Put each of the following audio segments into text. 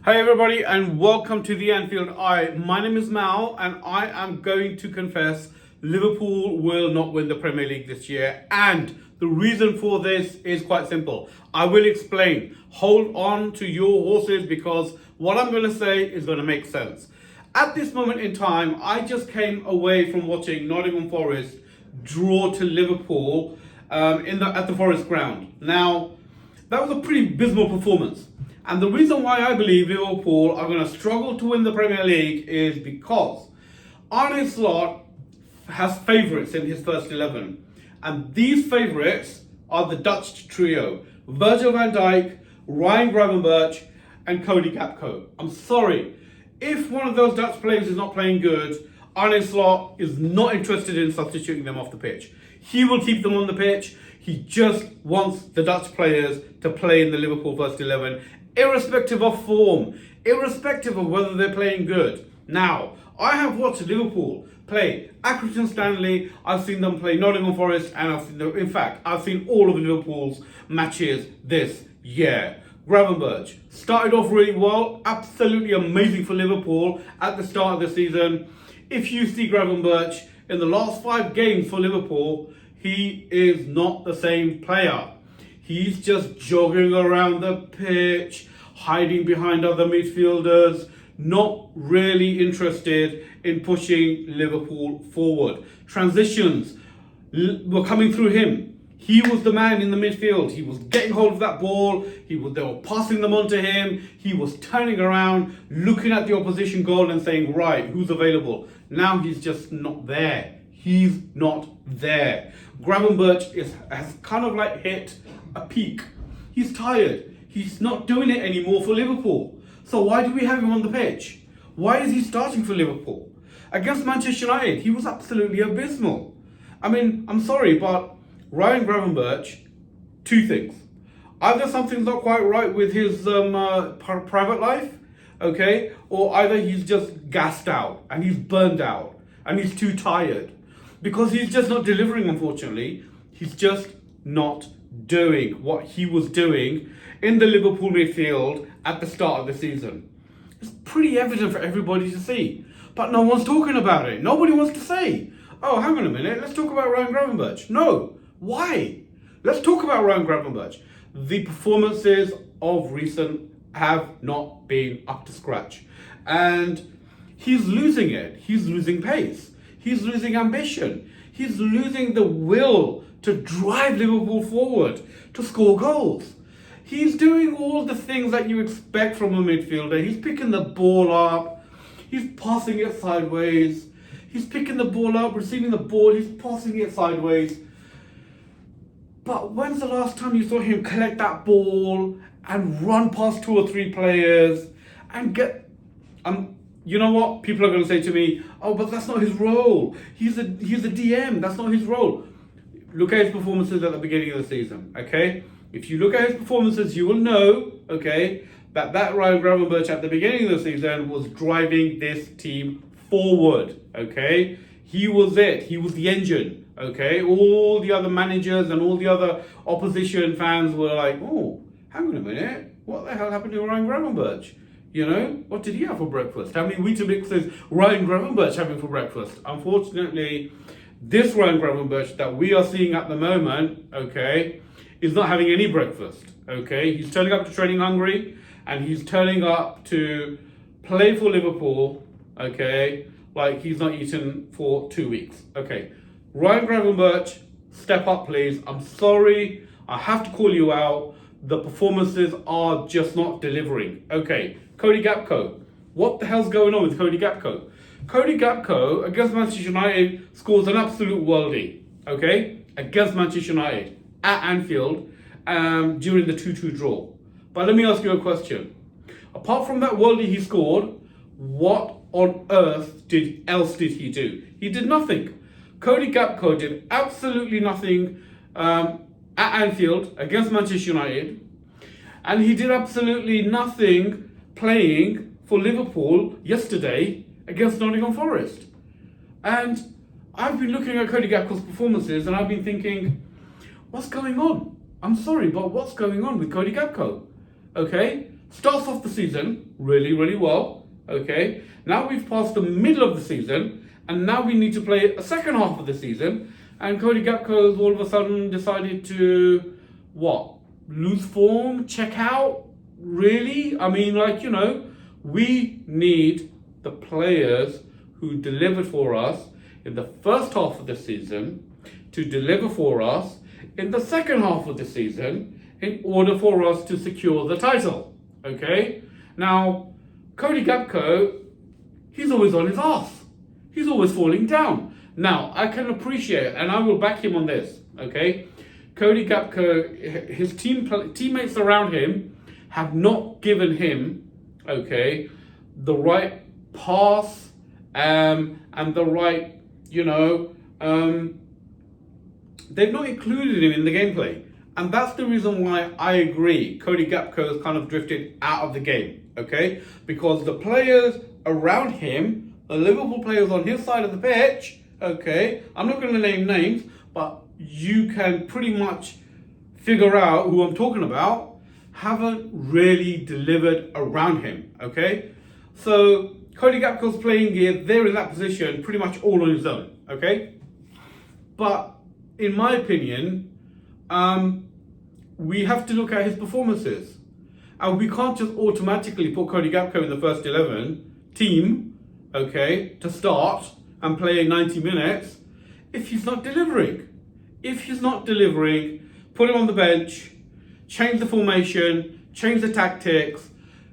Hi everybody and welcome to the Anfield Eye. My name is Mal and I am going to confess Liverpool will not win the Premier League this year, and the reason for this is quite simple. I will explain. Hold on to your horses because what I'm going to say is going to make sense. At this moment in time, I just came away from watching Nottingham Forest draw to Liverpool at the Forest ground. Now, that was a pretty abysmal performance. And the reason why I believe Liverpool are going to struggle to win the Premier League is because Arne Slot has favourites in his first 11. And these favourites are the Dutch trio, Virgil van Dijk, Ryan Gravenberch and Cody Gakpo. I'm sorry, if one of those Dutch players is not playing good, Arne Slot is not interested in substituting them off the pitch. He will keep them on the pitch. He just wants the Dutch players to play in the Liverpool first 11, irrespective of form, irrespective of whether they're playing good. Now, I have watched Liverpool play Accrington Stanley, I've seen them play Nottingham Forest, and I've seen all of Liverpool's matches this year. Gravenberch started off really well, absolutely amazing for Liverpool at the start of the season. If you see Gravenberch in the last 5 games for Liverpool, he is not the same player. He's just jogging around the pitch, hiding behind other midfielders, not really interested in pushing Liverpool forward. Transitions were coming through him. He was the man in the midfield. He was getting hold of that ball. They were passing them on to him. He was turning around, looking at the opposition goal and saying, right, who's available? Now he's just not there. He's not there. Gravenberch has kind of like hit a peak. He's tired. He's not doing it anymore for Liverpool. So why do we have him on the pitch? Why is he starting for Liverpool? Against Manchester United, he was absolutely abysmal. I mean, I'm sorry, but Ryan Gravenberch, 2 things. Either something's not quite right with his private life, okay? Or either he's just gassed out and he's burned out and he's too tired. Because he's just not delivering, unfortunately. He's just not doing what he was doing in the Liverpool midfield at the start of the season. It's pretty evident for everybody to see. But no one's talking about it. Nobody wants to say, oh, hang on a minute, let's talk about Ryan Gravenberch. No. Why? Let's talk about Ryan Gravenberch. The performances of recent have not been up to scratch. And he's losing it. He's losing pace. He's losing ambition. He's losing the will to drive Liverpool forward, to score goals. He's doing all the things that you expect from a midfielder. He's picking the ball up. He's passing it sideways. He's picking the ball up, receiving the ball. He's passing it sideways. But when's the last time you saw him collect that ball and run past 2 or 3 players and get... You know what? People are going to say to me, oh, but that's not his role. He's a DM. That's not his role. Look at his performances at the beginning of the season, okay? If you look at his performances, you will know, okay, that Ryan Gravenberch at the beginning of the season was driving this team forward, okay? He was it. He was the engine, okay? All the other managers and all the other opposition fans were like, oh, hang on a minute. What the hell happened to Ryan Gravenberch? You know, what did he have for breakfast? How many Weetabix is Ryan Gravenberch having for breakfast? Unfortunately, this Ryan Gravenberch that we are seeing at the moment, okay, is not having any breakfast, okay? He's turning up to training hungry and he's turning up to play for Liverpool, okay, like he's not eaten for 2 weeks, okay? Ryan Gravenberch, step up, please. I'm sorry, I have to call you out. The performances are just not delivering. Okay, Cody Gakpo. What the hell's going on with Cody Gakpo? Cody Gakpo against Manchester United scores an absolute worldie. Okay, against Manchester United at Anfield during the 2-2 draw. But let me ask you a question. Apart from that worldie he scored, what on earth else did he do? He did nothing. Cody Gakpo did absolutely nothing at Anfield against Manchester United, and he did absolutely nothing playing for Liverpool yesterday against Nottingham Forest. And I've been looking at Cody Gakpo's performances and I've been thinking, what's going on? I'm sorry, but what's going on with Cody Gakpo? Okay, starts off the season really, really well. Okay, now we've passed the middle of the season, and now we need to play a second half of the season. And Cody Gakpo has all of a sudden decided to lose form, check out. Really? I mean, we need the players who delivered for us in the first half of the season to deliver for us in the second half of the season in order for us to secure the title. Okay? Now, Cody Gakpo, he's always on his ass. He's always falling down. Now, I can appreciate, and I will back him on this, okay? Cody Gakpo, his teammates around him have not given him, okay, the right pass and the right, they've not included him in the gameplay. And that's the reason why I agree Cody Gakpo has kind of drifted out of the game, okay? Because the players around him, the Liverpool players on his side of the pitch, okay, I'm not going to name names, but you can pretty much figure out who I'm talking about, haven't really delivered around him, okay? So Cody Gakpo's playing here, they're in that position pretty much all on his own, okay? But in my opinion, we have to look at his performances. And we can't just automatically put Cody Gakpo in the first 11 team, okay, to start and play 90 minutes if he's not delivering. If he's not delivering, put him on the bench, change the formation, change the tactics,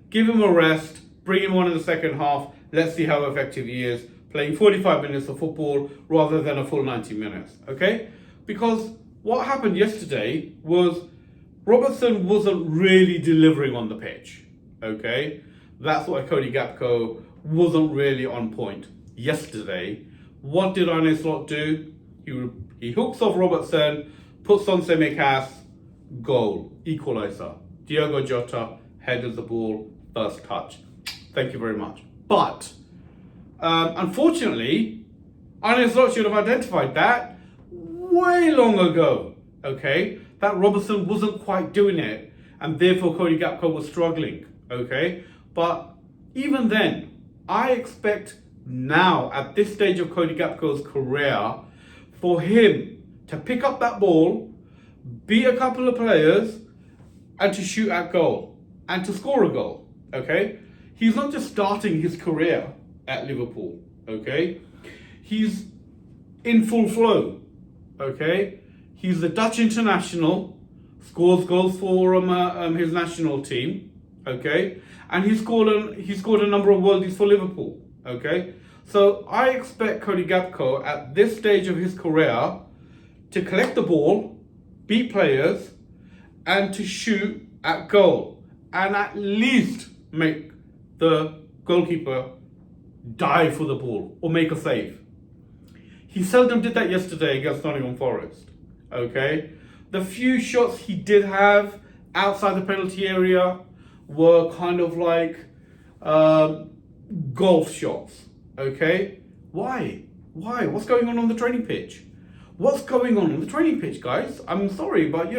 give him a rest, bring him on in the second half. Let's see how effective he is playing 45 minutes of football rather than a full 90 minutes, okay? Because what happened yesterday was Robertson wasn't really delivering on the pitch, okay? That's why Cody Gakpo wasn't really on point yesterday. What did Arne Slot do? He hooks off Robertson, puts on Tsimikas, goal, equaliser. Diogo Jota headed the ball, first touch. Thank you very much. But unfortunately, Arne Slot should have identified that way long ago, okay? That Robertson wasn't quite doing it, and therefore Cody Gakpo was struggling, okay? But even then, I expect now, at this stage of Cody Gakpo's career, for him to pick up that ball, beat a couple of players, and to shoot at goal, and to score a goal, okay? He's not just starting his career at Liverpool, okay? He's in full flow, okay? He's the Dutch international, scores goals for his national team, okay? And he scored a number of worldies for Liverpool, okay? So I expect Cody Gakpo at this stage of his career to collect the ball, beat players, and to shoot at goal, and at least make the goalkeeper dive for the ball or make a save. He seldom did that yesterday against Nottingham Forest, okay? The few shots he did have outside the penalty area were kind of like golf shots, okay? Why? What's going on the training pitch? What's going on the training pitch, guys? I'm sorry, but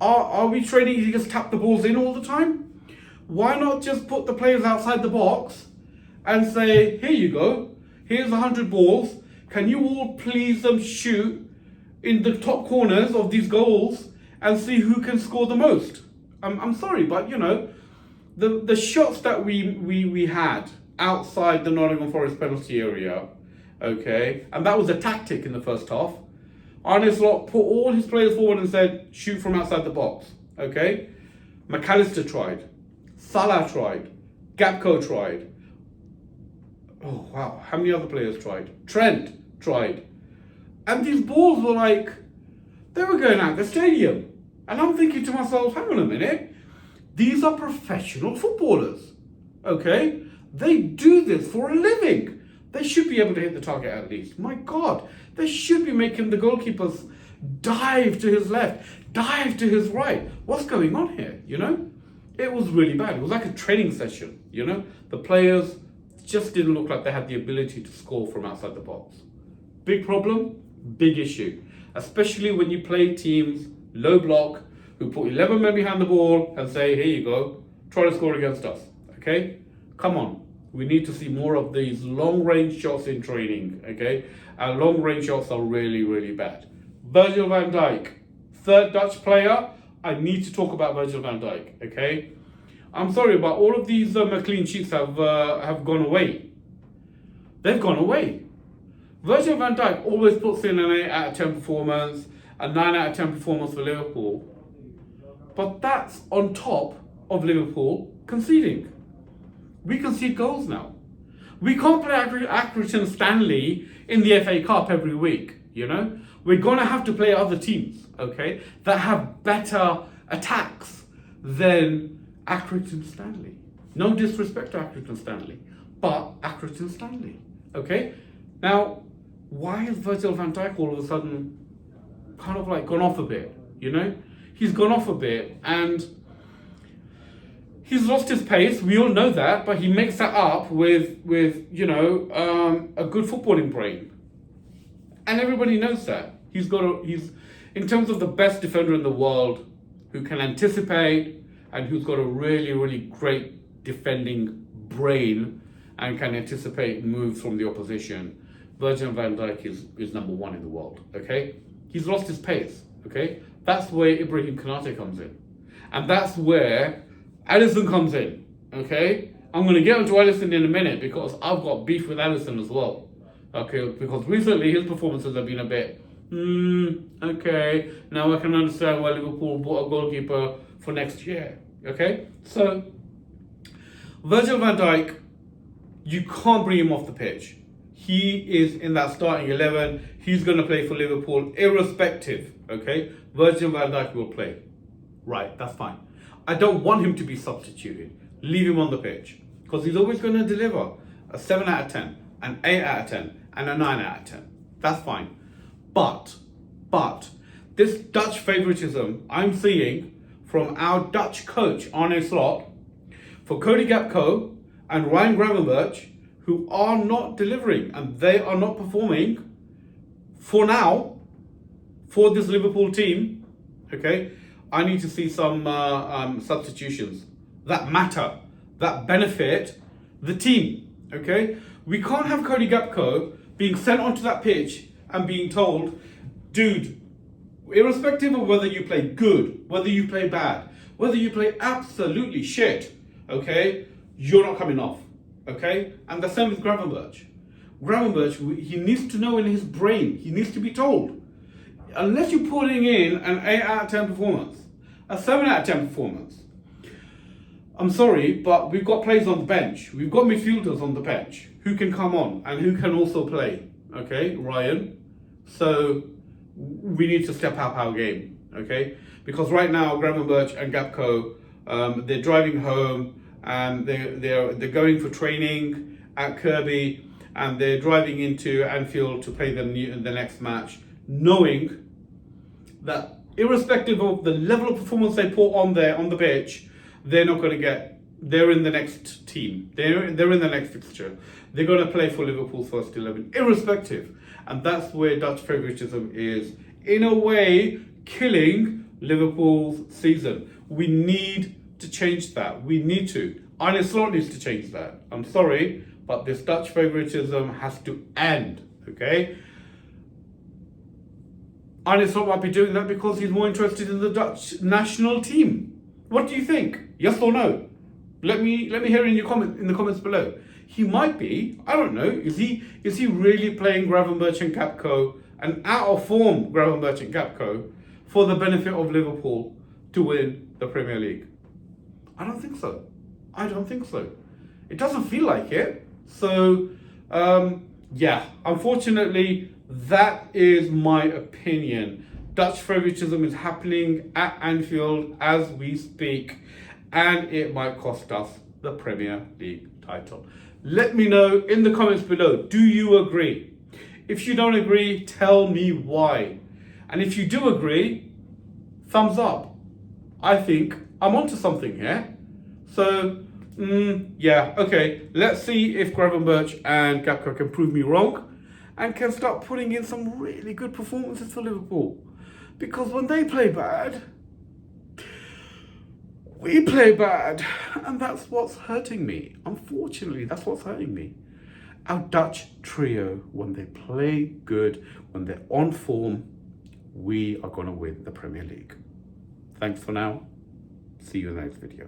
are we training to just tap the balls in all the time? Why not just put the players outside the box and say, here you go, here's 100 balls. Can you all please shoot in the top corners of these goals and see who can score the most? I'm sorry, but the shots that we had outside the Nottingham Forest penalty area, okay, and that was a tactic in the first half. Arne Slot put all his players forward and said, shoot from outside the box, okay? McAllister tried, Salah tried, Gakpo tried. Oh wow, how many other players tried? Trent tried. And these balls were they were going out the stadium. And I'm thinking to myself, hang on a minute, these are professional footballers, okay? They do this for a living. They should be able to hit the target at least. My God, they should be making the goalkeepers dive to his left, dive to his right. What's going on here, It was really bad. It was like a training session, The players just didn't look like they had the ability to score from outside the box. Big problem, big issue. Especially when you play teams low block who put 11 men behind the ball and say, here you go, try to score against us. Okay? Come on. We need to see more of these long-range shots in training. Okay? And long-range shots are really, really bad. Virgil van Dijk, third Dutch player. I need to talk about Virgil van Dijk. Okay? I'm sorry, but all of these clean sheets have gone away. They've gone away. Virgil van Dijk always puts in an 8 out of 10 performance, a 9 out of 10 performance for Liverpool. But that's on top of Liverpool conceding. We concede goals now. We can't play Accrington Stanley in the FA Cup every week, you know? We're going to have to play other teams, okay, that have better attacks than Accrington Stanley. No disrespect to Accrington Stanley, but Accrington Stanley, okay? Now, why has Virgil van Dijk all of a sudden kind of like gone off a bit, you know? He's gone off a bit and he's lost his pace. We all know that, but he makes that up with you know, a good footballing brain. And everybody knows that. He's in terms of the best defender in the world who can anticipate and who's got a really, really great defending brain and can anticipate moves from the opposition. Virgil van Dijk is number one in the world, okay? He's lost his pace, okay? That's where Ibrahim Konate comes in. And that's where Alisson comes in, okay? I'm going to get onto Alisson in a minute because I've got beef with Alisson as well, okay? Because recently his performances have been a bit, okay, now I can understand why Liverpool bought a goalkeeper for next year, okay? So, Virgil van Dijk, you can't bring him off the pitch. He is in that starting 11. He's going to play for Liverpool irrespective, okay? Virgil van Dijk will play. Right, that's fine. I don't want him to be substituted. Leave him on the pitch because he's always going to deliver a 7 out of 10, an 8 out of 10, and a 9 out of 10. That's fine. But this Dutch favoritism I'm seeing from our Dutch coach, Arne Slot, for Cody Gakpo and Ryan Gravenberch, who are not delivering and they are not performing for now for this Liverpool team, okay? I need to see some substitutions that matter, that benefit the team, okay? We can't have Cody Gakpo being sent onto that pitch and being told, dude, irrespective of whether you play good, whether you play bad, whether you play absolutely shit, okay, you're not coming off, okay? And the same with Gravenberch. Gravenberch, he needs to know in his brain, he needs to be told, unless you're putting in an 8 out of 10 performance, a 7 out of 10 performance, I'm sorry, but we've got players on the bench. We've got midfielders on the bench who can come on and who can also play, okay, Ryan? So we need to step up our game, okay? Because right now, Gravenberch and Gakpo, they're driving home and they're going for training at Kirby and they're driving into Anfield to play the next match, knowing that irrespective of the level of performance they put on there on the pitch, they're not going to get. They're in the next team. They're in the next fixture. They're going to play for Liverpool's first 11, irrespective. And that's where Dutch favoritism is, in a way, killing Liverpool's season. We need to change that. We need to. Arne Slot needs to change that. I'm sorry, but this Dutch favoritism has to end. Okay. Arne Slot might be doing that because he's more interested in the Dutch national team. What do you think? Yes or no? Let me hear in the comments below. He might be. I don't know. Is he really playing Gravenberch and Gakpo, an out of form Gravenberch and Gakpo, for the benefit of Liverpool to win the Premier League? I don't think so. I don't think so. It doesn't feel like it. So yeah, unfortunately, that is my opinion. Dutch favoritism is happening at Anfield as we speak, and it might cost us the Premier League title. Let me know in the comments below, do you agree? If you don't agree, tell me why. And if you do agree, thumbs up. I think I'm onto something here. So, yeah, okay. Let's see if Gravenberch and Gakpo can prove me wrong and can start putting in some really good performances for Liverpool. Because when they play bad, We play bad, and that's what's hurting me. Unfortunately, that's what's hurting me. Our Dutch trio, when they play good, when they're on form, we are going to win the Premier League. Thanks for now. See you in the next video.